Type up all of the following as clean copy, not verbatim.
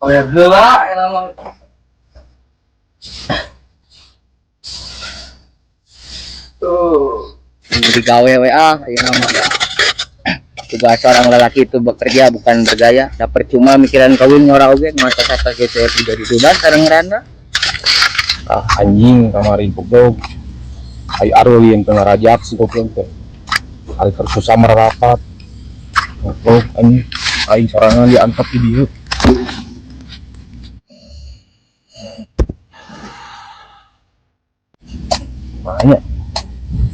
Oh ya gila, emang tuh di gawe WA ya nama tugas seorang lelaki itu bekerja bukan bergaya, tak percuma mikiran kawin ngora oge masa kata gitu jadi sudah sareng randa. Anjing kamarin goblok. Ai aruli yang tengah rajak si goblok teh. Ari susah merapat. Goblok anjing. Ai sorangan diantep di dieu. Banyak.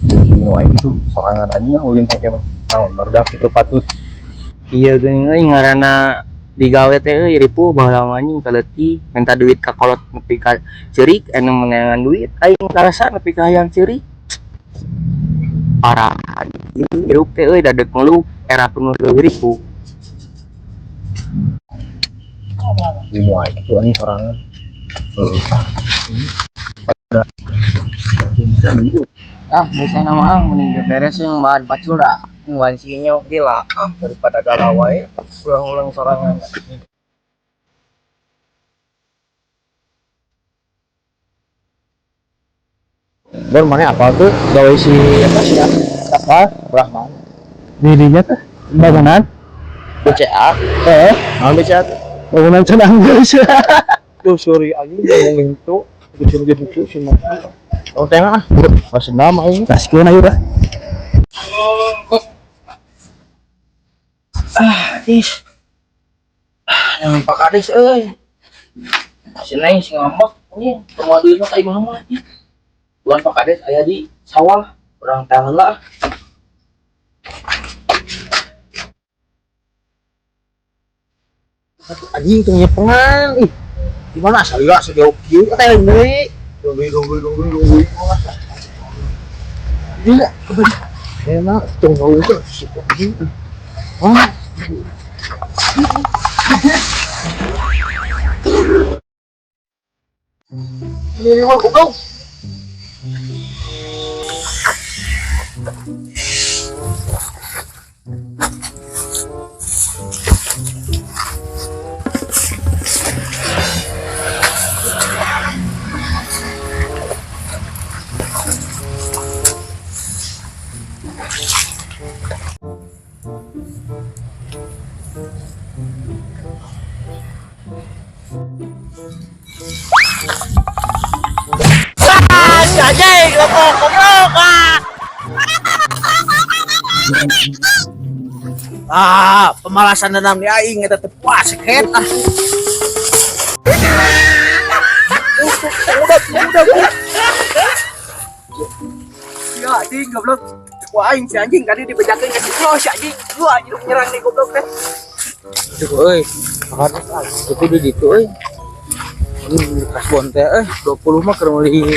Semua itu sorangan anjing ulin teh mah. Naon barudak itu patut. Iya geuning euy ngaranna digawe teh euy ripuh baheula anjing kaleuti minta duit ka kolot nepi ka ceurik anu menangan duit aing karasa nepi ka hayang ceurik. Parah anjing hirup teh euy dadeg ngeluh era penuh ripuh. Semua itu anjing sorangan. Biasa nama mending beres yang bahan pacul dah nguan sinya gila daripada galau wae ulang-ulang sorangan. Baru mana apa tuh gawe si apa sih ya? Apa? Rahman. Dirinya tuh bangunan BCA naon BCA tuh? Bangunan cenah guys. Tuh sorry anjing ngomongin itu jadi sih mah. Oh tengah ah. Pas nama ini. Kaskeun ayo dah. Dis. Yang Pak Kades euy. Si Neng si ngambek nih, semua duitnya kayak mama nya. Bukan Pak Kades aya di sawah, urang teh heula. Anjing tuh nyepengan. Ih. Gimana saya sejauh kieu teh deui. Nunggu. Gila, kebalik. Enak tunggu itu sih. Hah? Ini mah goblok. Anjing, goblok. Pemalasan dendam di aing eta teh puas sakit ah. Ya anjing goblok. Wah aing si anjing tadi dibejakeun ka situ si anjing. Gua anjing nyerang nih goblok teh. Aduh euy, harus itu di ditu euy. Ini kasbon teh 20 mah keur meuli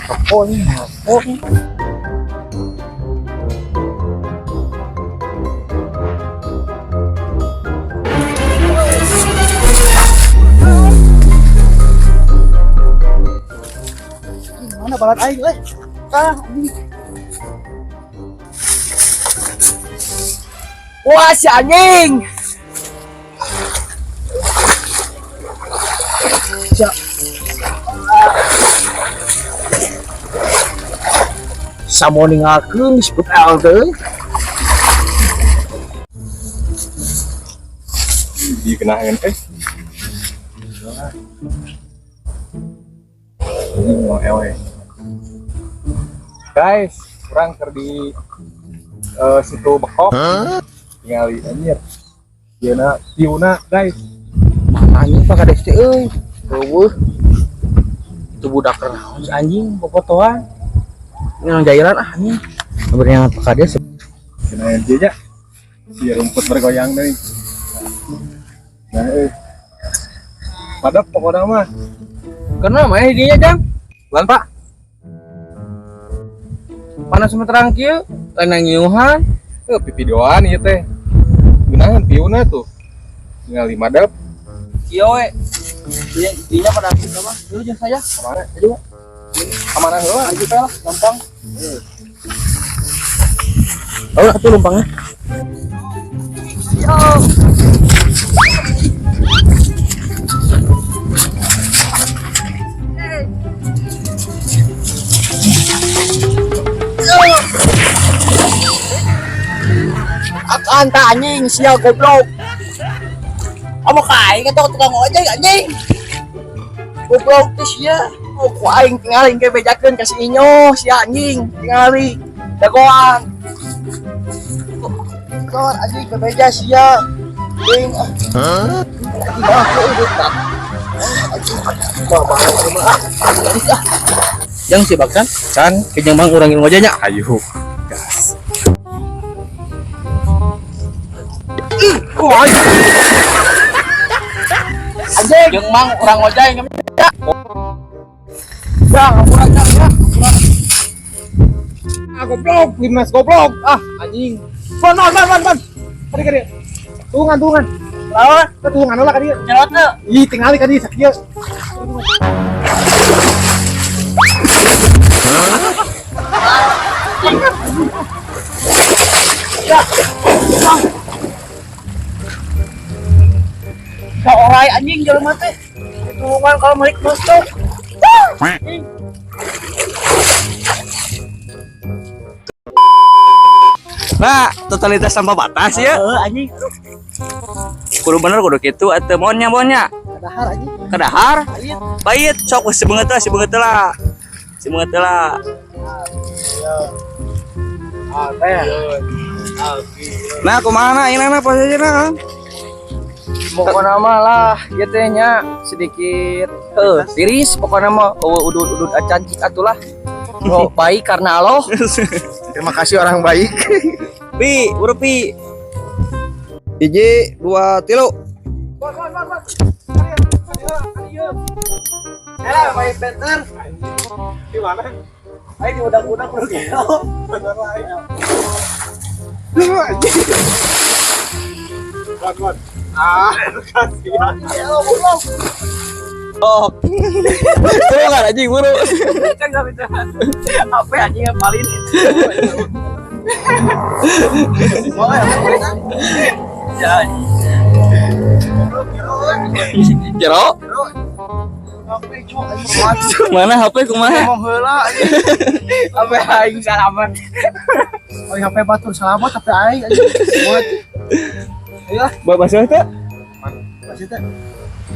toko nih. Oh. Mana balat aing euy? Wah si anjing. Samo ningalkeun disebut L teh. Dikenain ini mau ewe guys kurang di situ bekok ningali anjir yeuna tiuna guys Anjing pak kades teh euy. Eueuh. Itu budak naon si anjing bobotohan. Ini nang jairan ah anjing. Sebenarnya pak kades kenain dia nya si rumput bergoyang deui nah padahal pokoknya mah kenapa mah dinya jam? Bukan pak. Panas semeterang kieu, lain ngiuhan. videoan ieu teh gunahan piuna tuh tinggal 5 dap Kieu we. Dinya pada kita mah. Dulu jeung saya. kemana Aduh. kemana heula Ayo teh lah, gampang. Oh, atuh lumpangnya. Yo. Anta anjing sia goblok. Kamu kain kan tukang ojek anjing. Goblok teh sia. Oh, ku aing tinggalin ke bejakeun ka si Inyo sia anjing tingali dagoan. Kor anjing ke beja sia. Ding. Hah? Tidak aku udah tak. Yang si baksan kan kenyang bang urangin wajahnya. ayo gas Wah. Anjing, jeung mang urang ojai ngamit. Ya, urang ya. goblok Limnas goblok Anjing. ban kadi tungan lawan tungan lah kadi Cerot teu. ih tingali kadi sakieu Ka orai anjing jelema teh. Tulungan kalau malik masuk. Nah, totalitas tanpa batas ya. Anjing. Kudu bener kudu kitu atuh monnya. Kadahar anjing. Kadahar. Pait sok si beungeut lah. Nah, kumaha ayeuna posisina? Pokoknya mah lah, gitu nya sedikit tiris. Pokoknya mah udut acan atulah. Oh, baik karena Allah. terima kasih orang baik Pi, urut pi. 1 2 3. Baik bener. di mana Ayo di udang-udang dulu. kasihan. Oh. Buru kan anjing buru. Kan enggak bisa. Apa anjing yang paling? Ya. Jero. Mana HP kumaha? Ngomong heula anjing. HP aing salamat. Oh, HP batur salamat HP aing anjing. Buat. Ya, Bahasa teh? masih teh.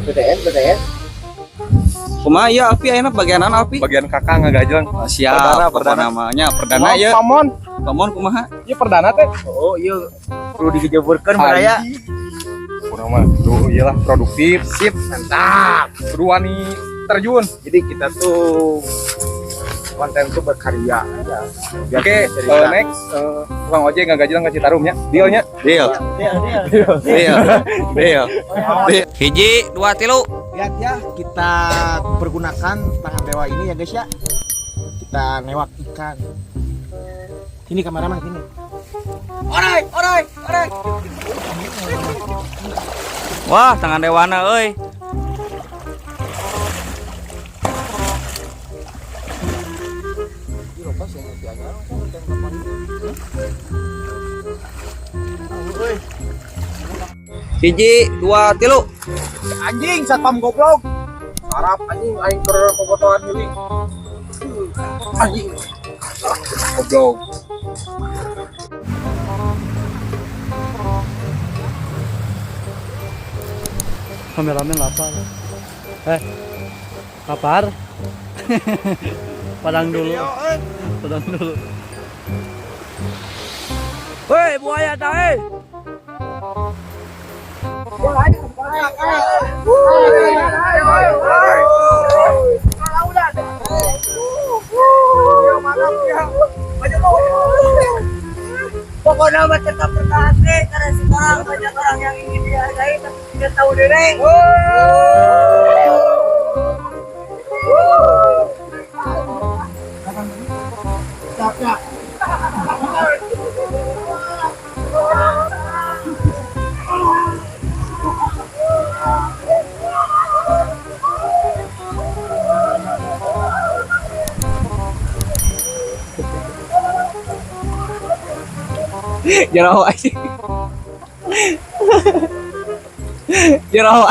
BTN. Kumaha ya Alfi ayeuna bagianan Alfi? Bagian kakak ngagajeng. Siap, perdana namanya perdana ya. Pamon. Pamon kumaha? Iya perdana teh. Oh, iya. Perlu digejeburkeun baraya. Kurang mah, tuh iyalah produktif, sip, mantap. Kudu wani terjun. Jadi kita tuh konten tuh berkarya. Oke, next, Bang Ojek ngagajeng ngasih tarumnya, dealnya. Deal. Iya. Deal. Hiji, dua, tilu. Lihat ya, kita pergunakan tangan dewa ini ya guys ya. Kita newak ikan. Sini kameramen sini. Alright. Wah, tangan dewana euy. Hiji, dua, tilu. Anjing satpam goblok. Sarap anjing aing keur popotoan heuli. Anjing. Goblok. Kameramen lapar. Lapar? Padang dulu. Woi, buaya tae. Pokoknya mah tetap bertahan deh, karena sekarang banyak orang yang ingin dihargai tapi tidak tahu diri. Jero anjing. Jero.